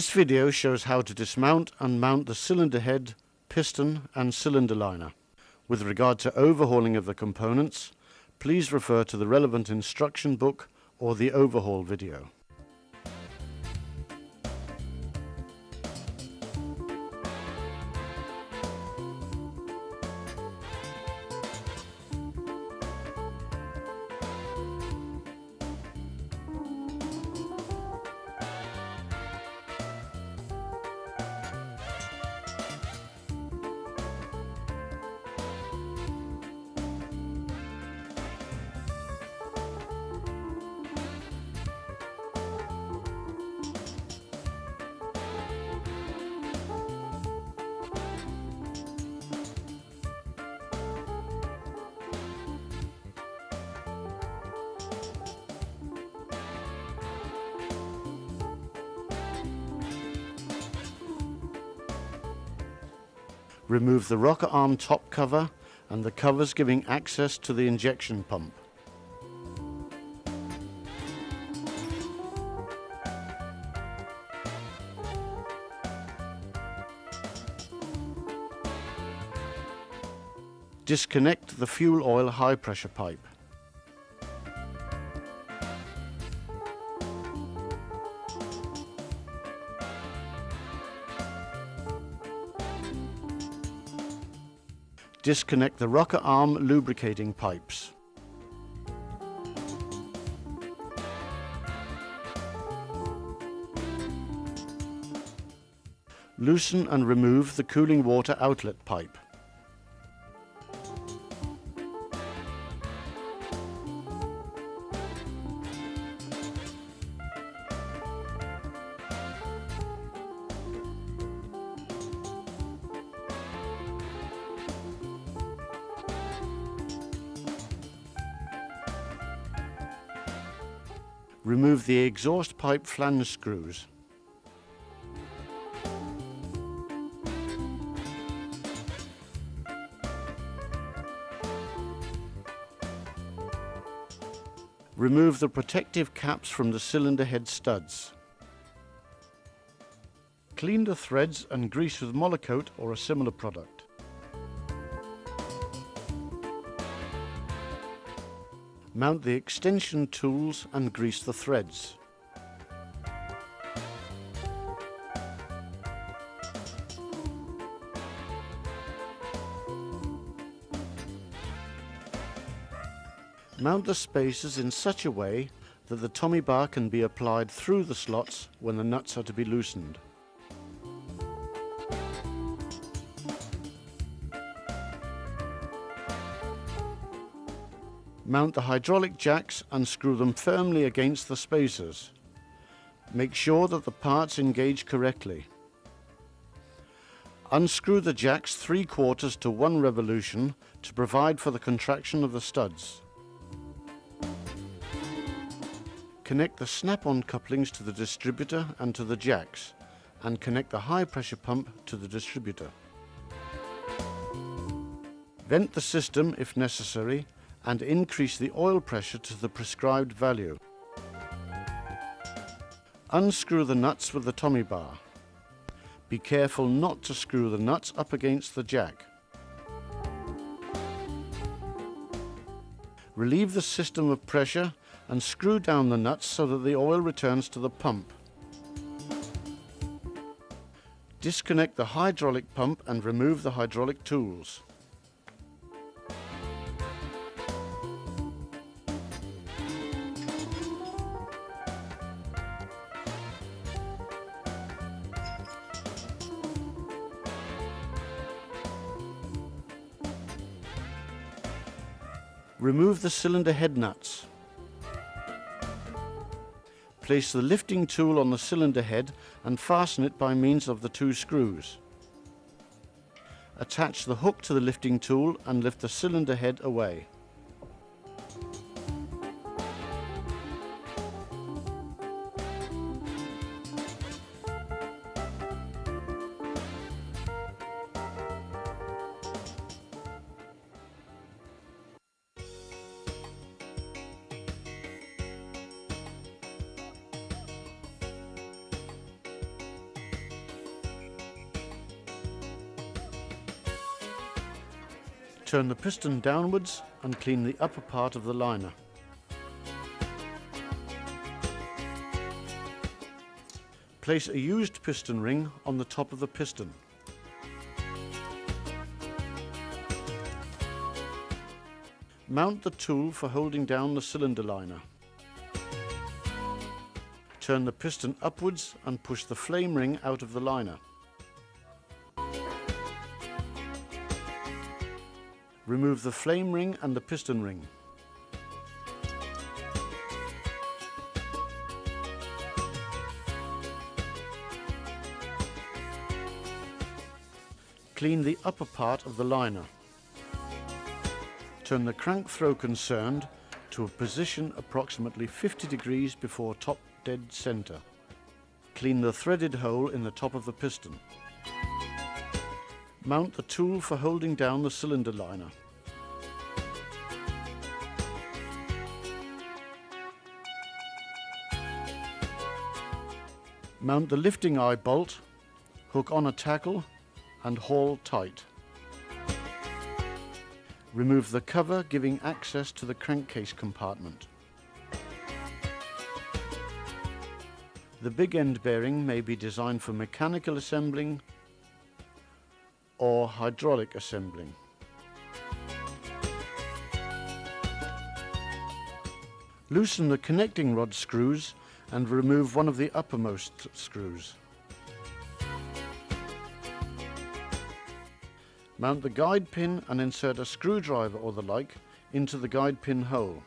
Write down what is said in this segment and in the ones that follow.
This video shows how to dismount and mount the cylinder head, piston and cylinder liner. With regard to overhauling of the components, please refer to the relevant instruction book or the overhaul video. Remove the rocker arm top cover and the covers giving access to the injection pump. Disconnect the fuel oil high pressure pipe. Disconnect the rocker arm lubricating pipes. Loosen and remove the cooling water outlet pipe. Remove the exhaust pipe flange screws. Remove the protective caps from the cylinder head studs. Clean the threads and grease with Monocoat or a similar product. Mount the extension tools and grease the threads. Mount the spacers in such a way that the Tommy bar can be applied through the slots when the nuts are to be loosened. Mount the hydraulic jacks and screw them firmly against the spacers. Make sure that the parts engage correctly. Unscrew the jacks 3/4 to 1 revolution to provide for the contraction of the studs. Connect the snap-on couplings to the distributor and to the jacks, and connect the high pressure pump to the distributor. Vent the system if necessary and increase the oil pressure to the prescribed value. Unscrew the nuts with the Tommy bar. Be careful not to screw the nuts up against the jack. Relieve the system of pressure and screw down the nuts so that the oil returns to the pump. Disconnect the hydraulic pump and remove the hydraulic tools. Remove the cylinder head nuts. Place the lifting tool on the cylinder head and fasten it by means of the 2 screws. Attach the hook to the lifting tool and lift the cylinder head away. Turn the piston downwards and clean the upper part of the liner. Place a used piston ring on the top of the piston. Mount the tool for holding down the cylinder liner. Turn the piston upwards and push the flame ring out of the liner. Remove the flame ring and the piston ring. Clean the upper part of the liner. Turn the crank throw concerned to a position approximately 50 degrees before top dead center. Clean the threaded hole in the top of the piston. Mount the tool for holding down the cylinder liner. Mount the lifting eye bolt, hook on a tackle and haul tight. Remove the cover giving access to the crankcase compartment. The big end bearing may be designed for mechanical assembling or hydraulic assembling. Loosen the connecting rod screws and remove one of the uppermost screws. Mount the guide pin and insert a screwdriver or the like into the guide pin hole.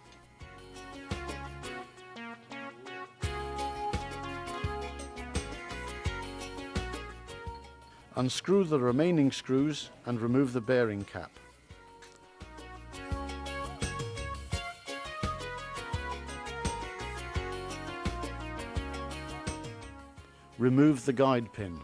Unscrew the remaining screws and remove the bearing cap. Remove the guide pin.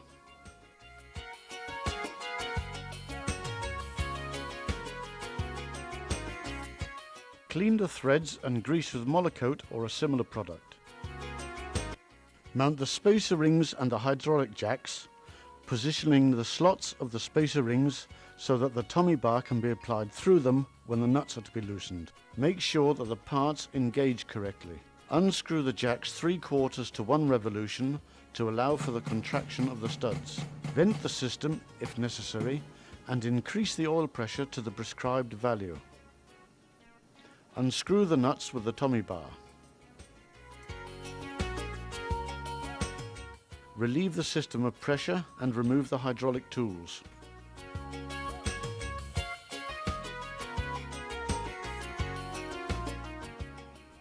Clean the threads and grease with Monocoat or a similar product. Mount the spacer rings and the hydraulic jacks, positioning the slots of the spacer rings so that the Tommy bar can be applied through them when the nuts are to be loosened. Make sure that the parts engage correctly. Unscrew the jacks 3/4 to 1 revolution to allow for the contraction of the studs. Vent the system if necessary and increase the oil pressure to the prescribed value. Unscrew the nuts with the Tommy bar. Relieve the system of pressure and remove the hydraulic tools.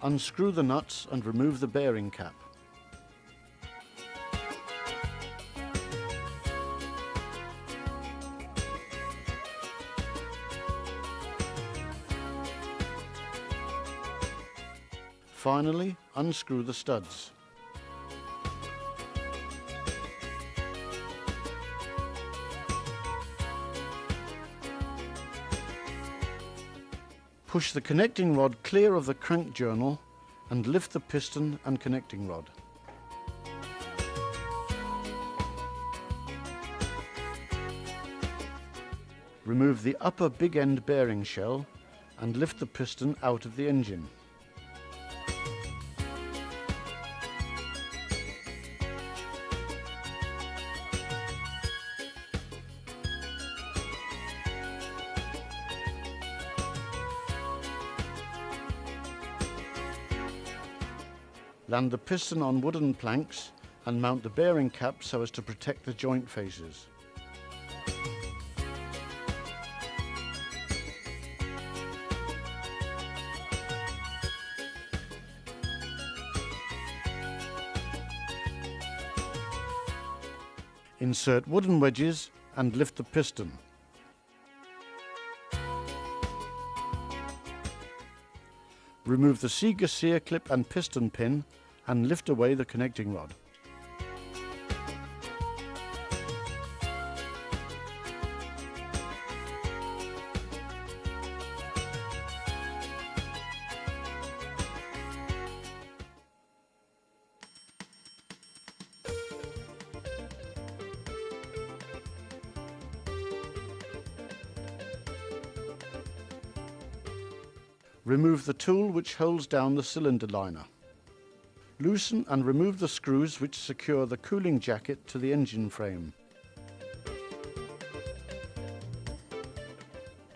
Unscrew the nuts and remove the bearing cap. Finally, unscrew the studs. Push the connecting rod clear of the crank journal and lift the piston and connecting rod. Remove the upper big end bearing shell and lift the piston out of the engine. Land the piston on wooden planks and mount the bearing cap so as to protect the joint faces. Insert wooden wedges and lift the piston. Remove the Seeger sear clip and piston pin and lift away the connecting rod. Remove the tool which holds down the cylinder liner. Loosen and remove the screws which secure the cooling jacket to the engine frame.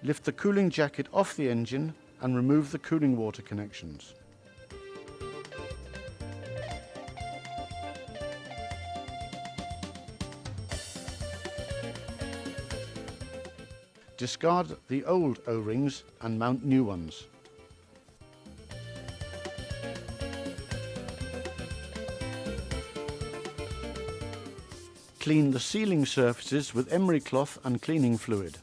Lift the cooling jacket off the engine and remove the cooling water connections. Discard the old O-rings and mount new ones. Clean the sealing surfaces with emery cloth and cleaning fluid.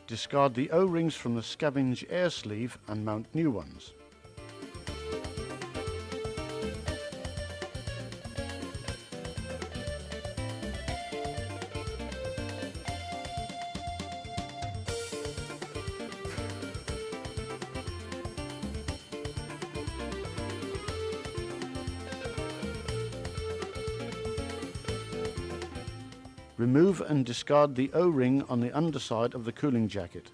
Discard the O-rings from the scavenge air sleeve and mount new ones. Remove and discard the O-ring on the underside of the cooling jacket.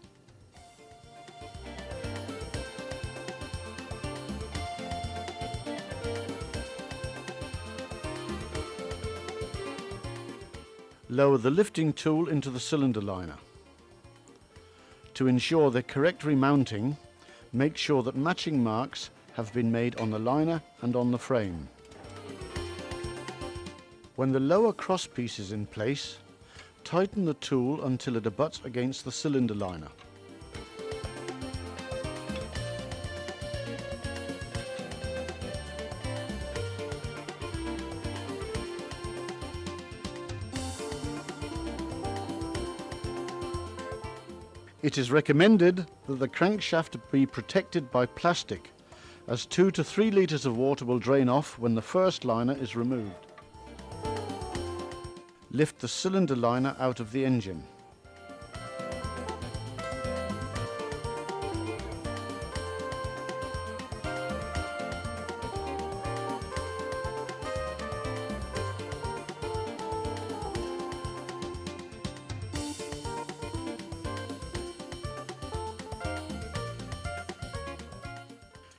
Lower the lifting tool into the cylinder liner. To ensure the correct remounting, make sure that matching marks have been made on the liner and on the frame. When the lower crosspiece is in place, tighten the tool until it abuts against the cylinder liner. It is recommended that the crankshaft be protected by plastic, as 2 to 3 litres of water will drain off when the first liner is removed. Lift the cylinder liner out of the engine.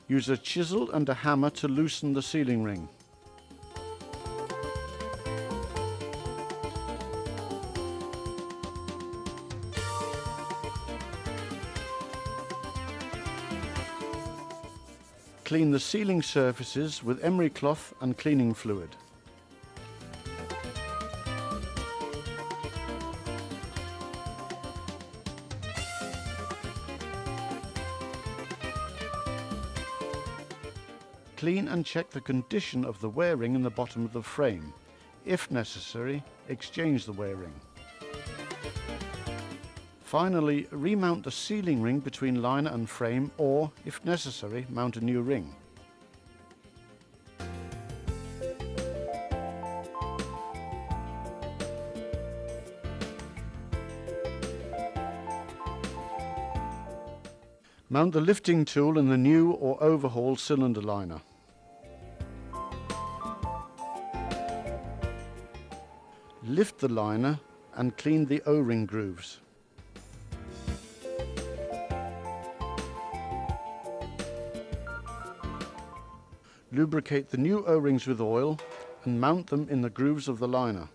Use a chisel and a hammer to loosen the sealing ring. Clean the sealing surfaces with emery cloth and cleaning fluid. Clean and check the condition of the wear ring in the bottom of the frame. If necessary, exchange the wear ring. Finally, remount the sealing ring between liner and frame, or, if necessary, mount a new ring. Mount the lifting tool in the new or overhaul cylinder liner. Lift the liner and clean the O-ring grooves. Lubricate the new O-rings with oil and mount them in the grooves of the liner.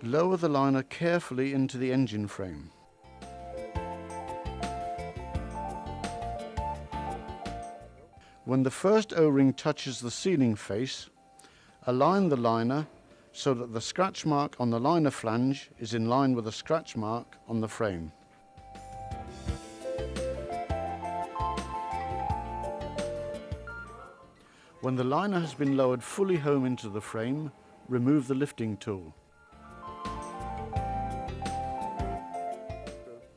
Lower the liner carefully into the engine frame. When the first O-ring touches the sealing face, align the liner so that the scratch mark on the liner flange is in line with the scratch mark on the frame. When the liner has been lowered fully home into the frame, remove the lifting tool.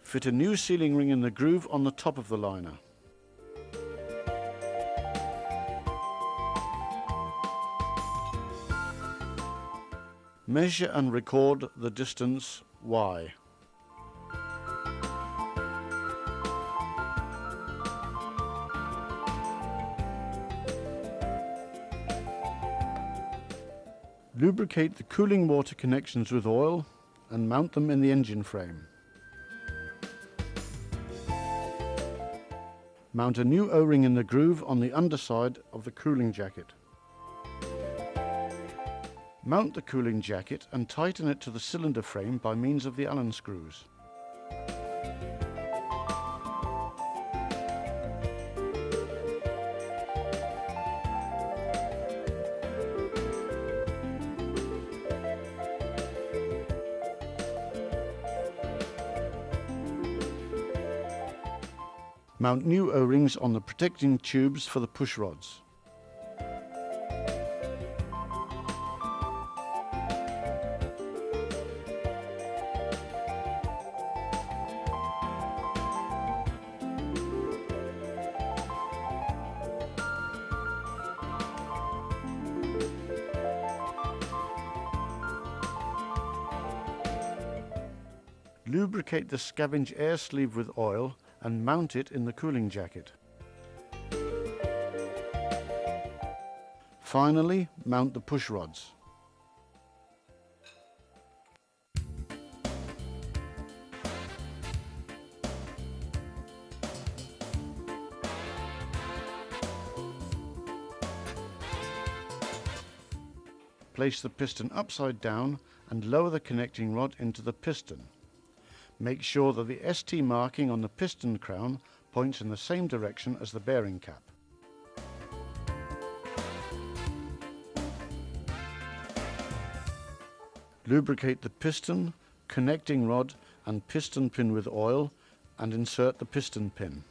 Fit a new sealing ring in the groove on the top of the liner. Measure and record the distance y. Lubricate the cooling water connections with oil and mount them in the engine frame. Mount a new O-ring in the groove on the underside of the cooling jacket. Mount the cooling jacket and tighten it to the cylinder frame by means of the Allen screws. Mount new O-rings on the protecting tubes for the push rods. Lubricate the scavenge air sleeve with oil and mount it in the cooling jacket. Finally, mount the push rods. Place the piston upside down and lower the connecting rod into the piston. Make sure that the ST marking on the piston crown points in the same direction as the bearing cap. Lubricate the piston, connecting rod and piston pin with oil and insert the piston pin.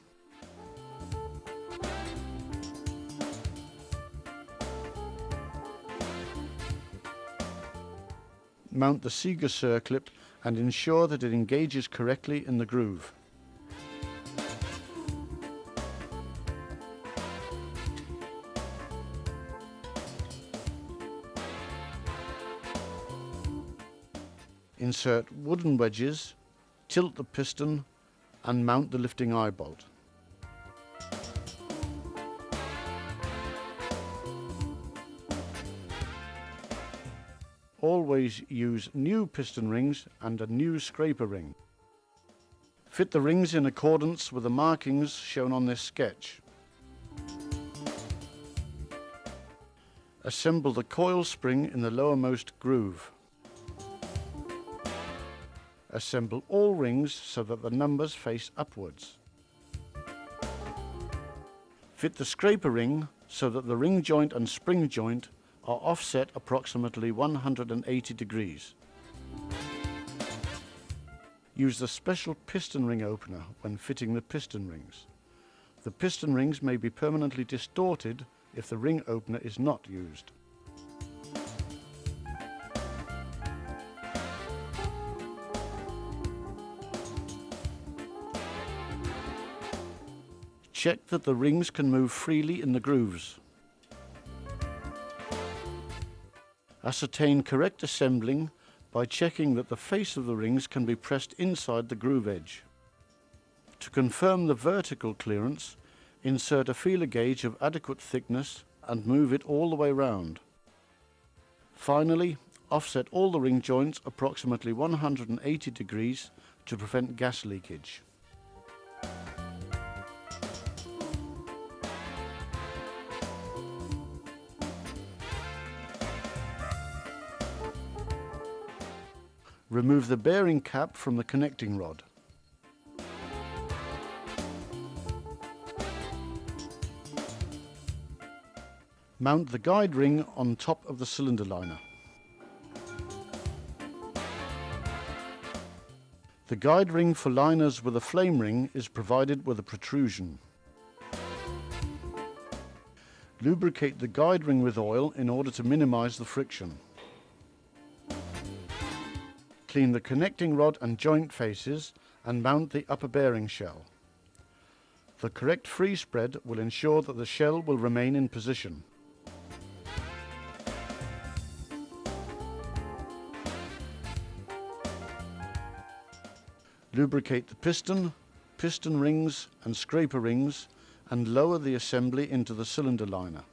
Mount the Seeger circlip and ensure that it engages correctly in the groove. Insert wooden wedges, tilt the piston and mount the lifting eye bolt. Always use new piston rings and a new scraper ring. Fit the rings in accordance with the markings shown on this sketch. Assemble the coil spring in the lowermost groove. Assemble all rings so that the numbers face upwards. Fit the scraper ring so that the ring joint and spring joint are offset approximately 180 degrees. Use the special piston ring opener when fitting the piston rings. The piston rings may be permanently distorted if the ring opener is not used. Check that the rings can move freely in the grooves. Ascertain correct assembling by checking that the face of the rings can be pressed inside the groove edge. To confirm the vertical clearance, insert a feeler gauge of adequate thickness and move it all the way round. Finally, offset all the ring joints approximately 180 degrees to prevent gas leakage. Remove the bearing cap from the connecting rod. Mount the guide ring on top of the cylinder liner. The guide ring for liners with a flame ring is provided with a protrusion. Lubricate the guide ring with oil in order to minimize the friction. Clean the connecting rod and joint faces and mount the upper bearing shell. The correct free spread will ensure that the shell will remain in position. Lubricate the piston, piston rings and scraper rings and lower the assembly into the cylinder liner.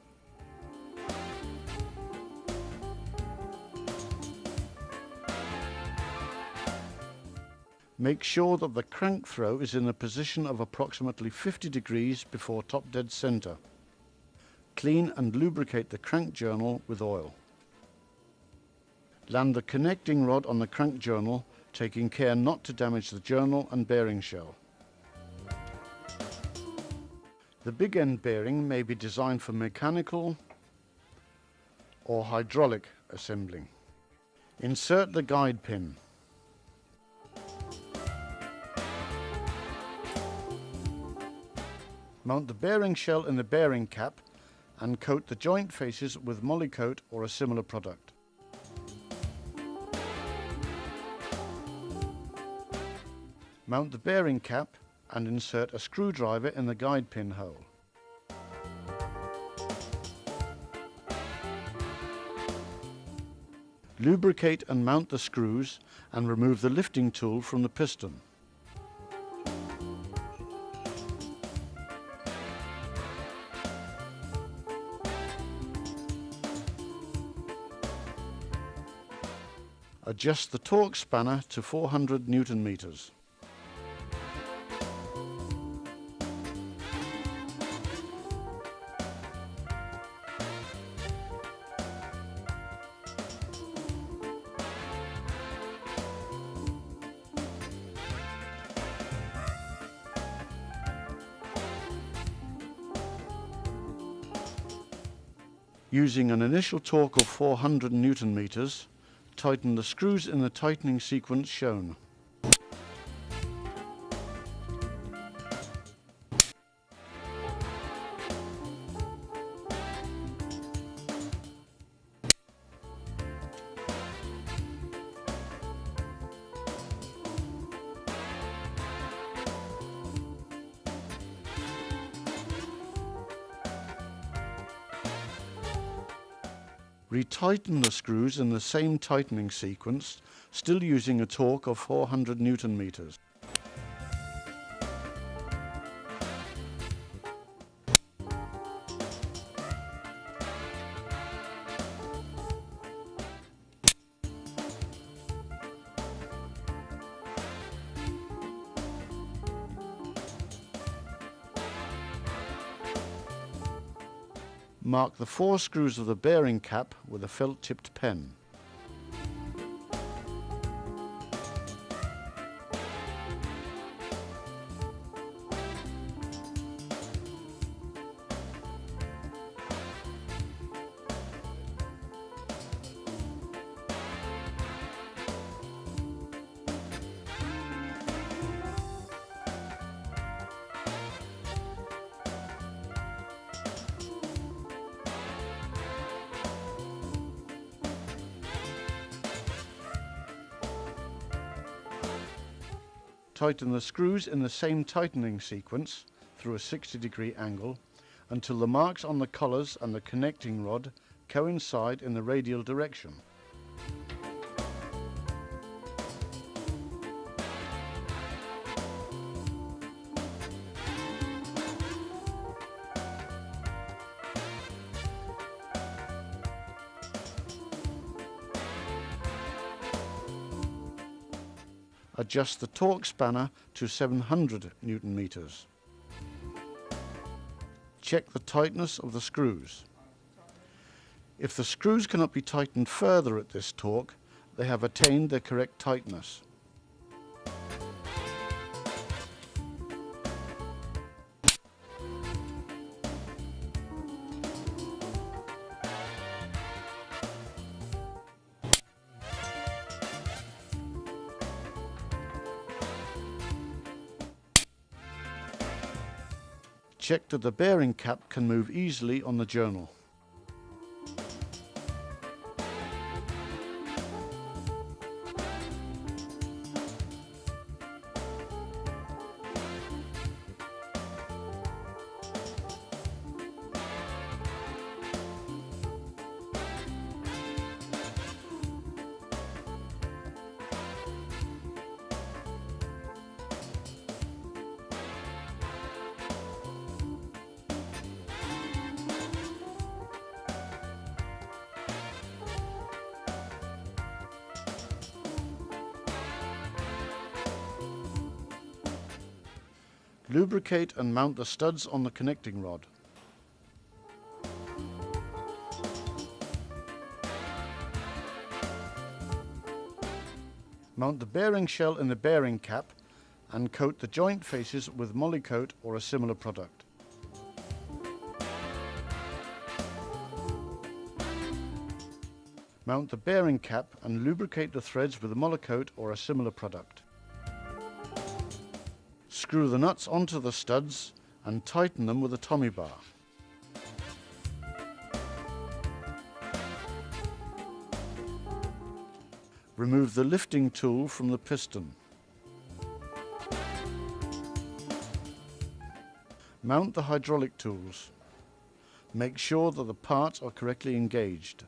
Make sure that the crank throw is in a position of approximately 50 degrees before top dead center. Clean and lubricate the crank journal with oil. Land the connecting rod on the crank journal, taking care not to damage the journal and bearing shell. The big end bearing may be designed for mechanical or hydraulic assembling. Insert the guide pin. Mount the bearing shell in the bearing cap and coat the joint faces with Molykote or a similar product. Mount the bearing cap and insert a screwdriver in the guide pin hole. Lubricate and mount the screws and remove the lifting tool from the piston. Adjust the torque spanner to 400 Newton meters. Using an initial torque of 400 Newton meters, tighten the screws in the tightening sequence shown. Retighten the screws in the same tightening sequence, still using a torque of 400 Newton meters. Mark the 4 screws of the bearing cap with a felt-tipped pen. Tighten the screws in the same tightening sequence through a 60-degree angle until the marks on the collars and the connecting rod coincide in the radial direction. Adjust the torque spanner to 700 Newton meters. Check the tightness of the screws. If the screws cannot be tightened further at this torque, they have attained their correct tightness. Check that the bearing cap can move easily on the journal. Lubricate and mount the studs on the connecting rod. Mount the bearing shell in the bearing cap and coat the joint faces with Molykote or a similar product. Mount the bearing cap and lubricate the threads with Molykote or a similar product. Screw the nuts onto the studs and tighten them with a Tommy bar. Remove the lifting tool from the piston. Mount the hydraulic tools. Make sure that the parts are correctly engaged.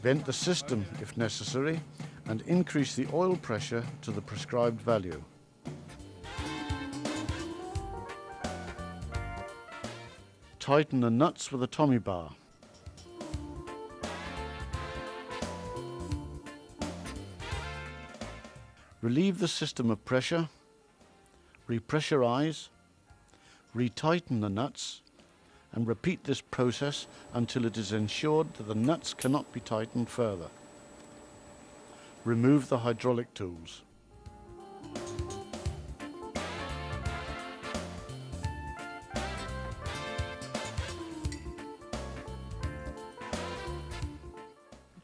Vent the system if necessary and increase the oil pressure to the prescribed value. Tighten the nuts with a Tommy bar. Relieve the system of pressure, repressurize, retighten the nuts, and repeat this process until it is ensured that the nuts cannot be tightened further. Remove the hydraulic tools.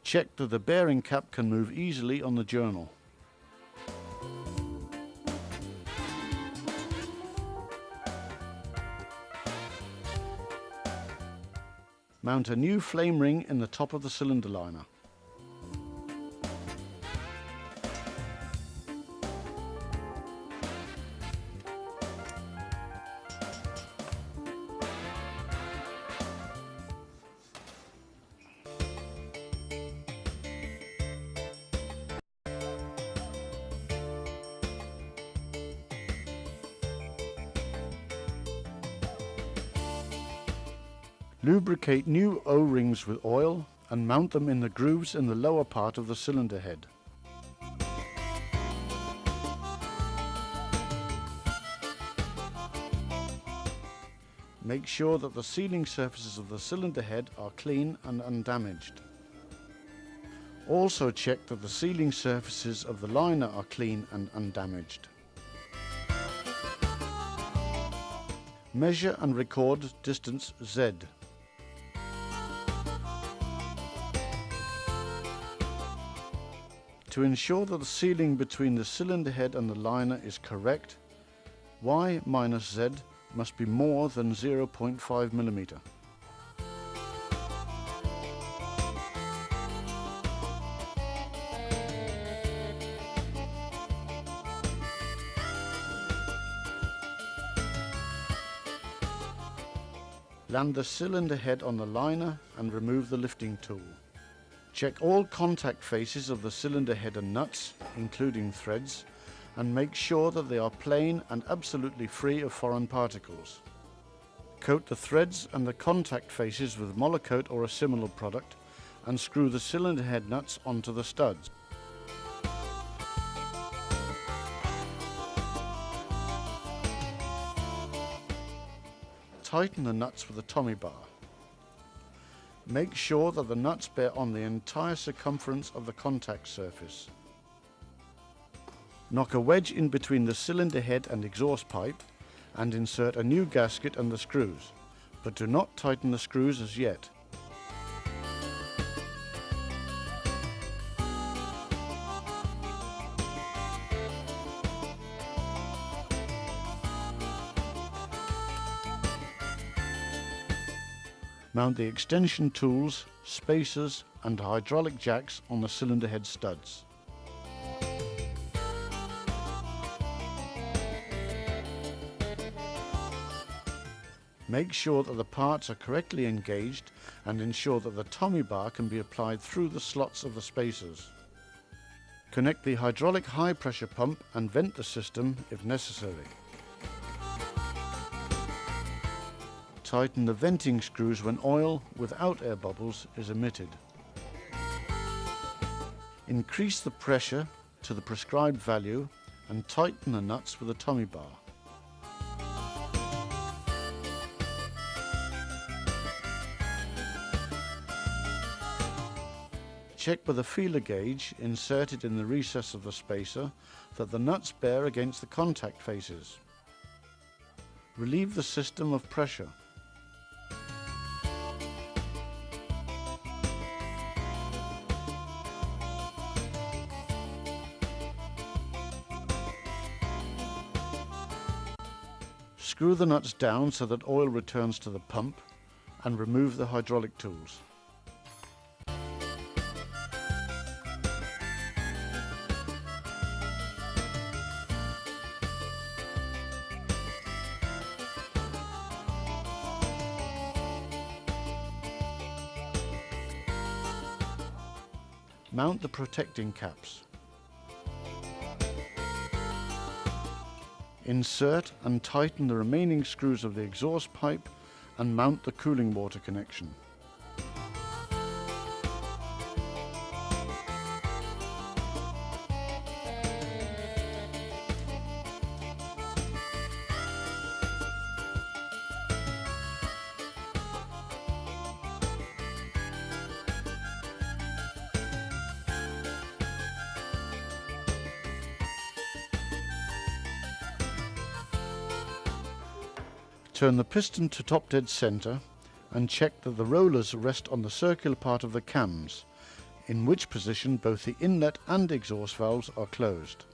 Check that the bearing cap can move easily on the journal. Mount a new flame ring in the top of the cylinder liner. Lubricate new O-rings with oil and mount them in the grooves in the lower part of the cylinder head. Make sure that the sealing surfaces of the cylinder head are clean and undamaged. Also check that the sealing surfaces of the liner are clean and undamaged. Measure and record distance Z. To ensure that the sealing between the cylinder head and the liner is correct, Y minus Z must be more than 0.5 millimeter. Land the cylinder head on the liner and remove the lifting tool. Check all contact faces of the cylinder head and nuts, including threads, and make sure that they are plain and absolutely free of foreign particles. Coat the threads and the contact faces with Molykote or a similar product and screw the cylinder head nuts onto the studs. Tighten the nuts with a Tommy bar. Make sure that the nuts bear on the entire circumference of the contact surface. Knock a wedge in between the cylinder head and exhaust pipe and insert a new gasket and the screws, but do not tighten the screws as yet. Mount the extension tools, spacers and hydraulic jacks on the cylinder head studs. Make sure that the parts are correctly engaged and ensure that the Tommy bar can be applied through the slots of the spacers. Connect the hydraulic high pressure pump and vent the system if necessary. Tighten the venting screws when oil without air bubbles is emitted. Increase the pressure to the prescribed value and tighten the nuts with a tummy bar. Check with a feeler gauge inserted in the recess of the spacer that the nuts bear against the contact faces. Relieve the system of pressure. Screw the nuts down so that oil returns to the pump and remove the hydraulic tools. Mount the protecting caps. Insert and tighten the remaining screws of the exhaust pipe and mount the cooling water connection. Turn the piston to top dead center and check that the rollers rest on the circular part of the cams, in which position both the inlet and exhaust valves are closed.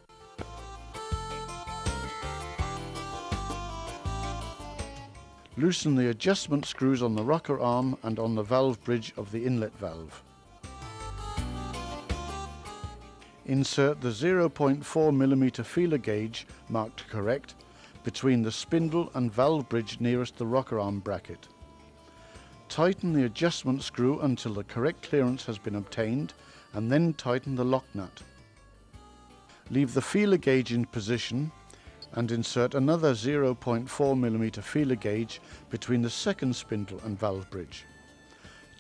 Loosen the adjustment screws on the rocker arm and on the valve bridge of the inlet valve. Insert the 0.4mm feeler gauge marked correct between the spindle and valve bridge nearest the rocker arm bracket. Tighten the adjustment screw until the correct clearance has been obtained and then tighten the lock nut. Leave the feeler gauge in position and insert another 0.4mm feeler gauge between the second spindle and valve bridge.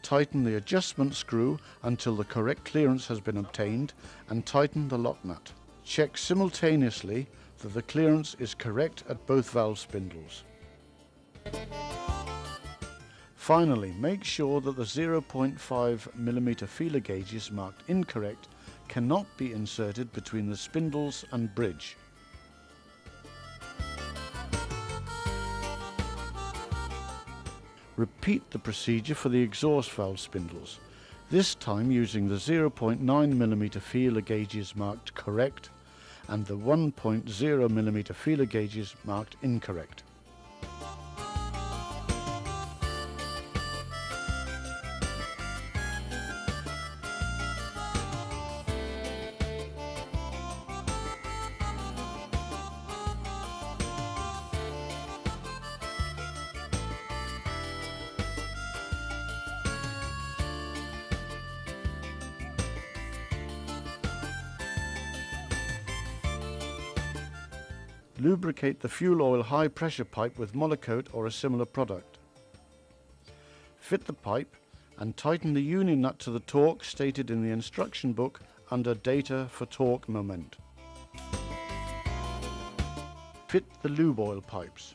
Tighten the adjustment screw until the correct clearance has been obtained and tighten the lock nut. Check simultaneously that the clearance is correct at both valve spindles. Finally, make sure that the 0.5mm feeler gauges marked incorrect cannot be inserted between the spindles and bridge. Repeat the procedure for the exhaust valve spindles, this time using the 0.9mm feeler gauges marked correct and the 1.0mm feeler gauges marked incorrect. Lubricate the fuel oil high pressure pipe with Monocoat or a similar product. Fit the pipe and tighten the union nut to the torque stated in the instruction book under Data for Torque Moment. Fit the lube oil pipes.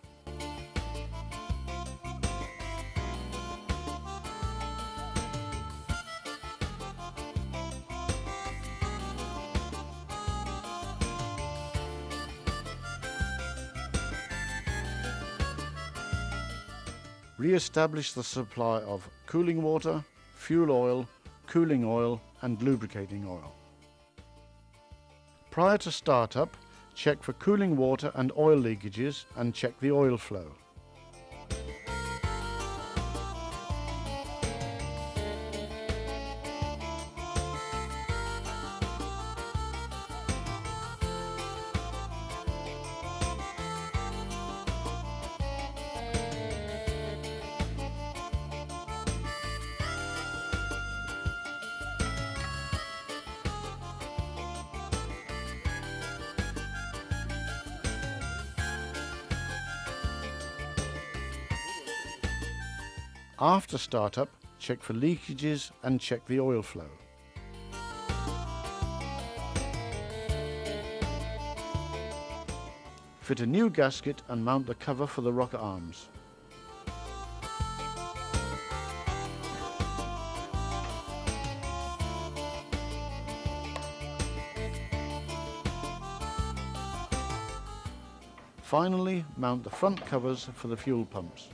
Re-establish the supply of cooling water, fuel oil, cooling oil and lubricating oil. Prior to startup, check for cooling water and oil leakages and check the oil flow. After startup, check for leakages and check the oil flow. Fit a new gasket and mount the cover for the rocker arms. Finally, mount the front covers for the fuel pumps.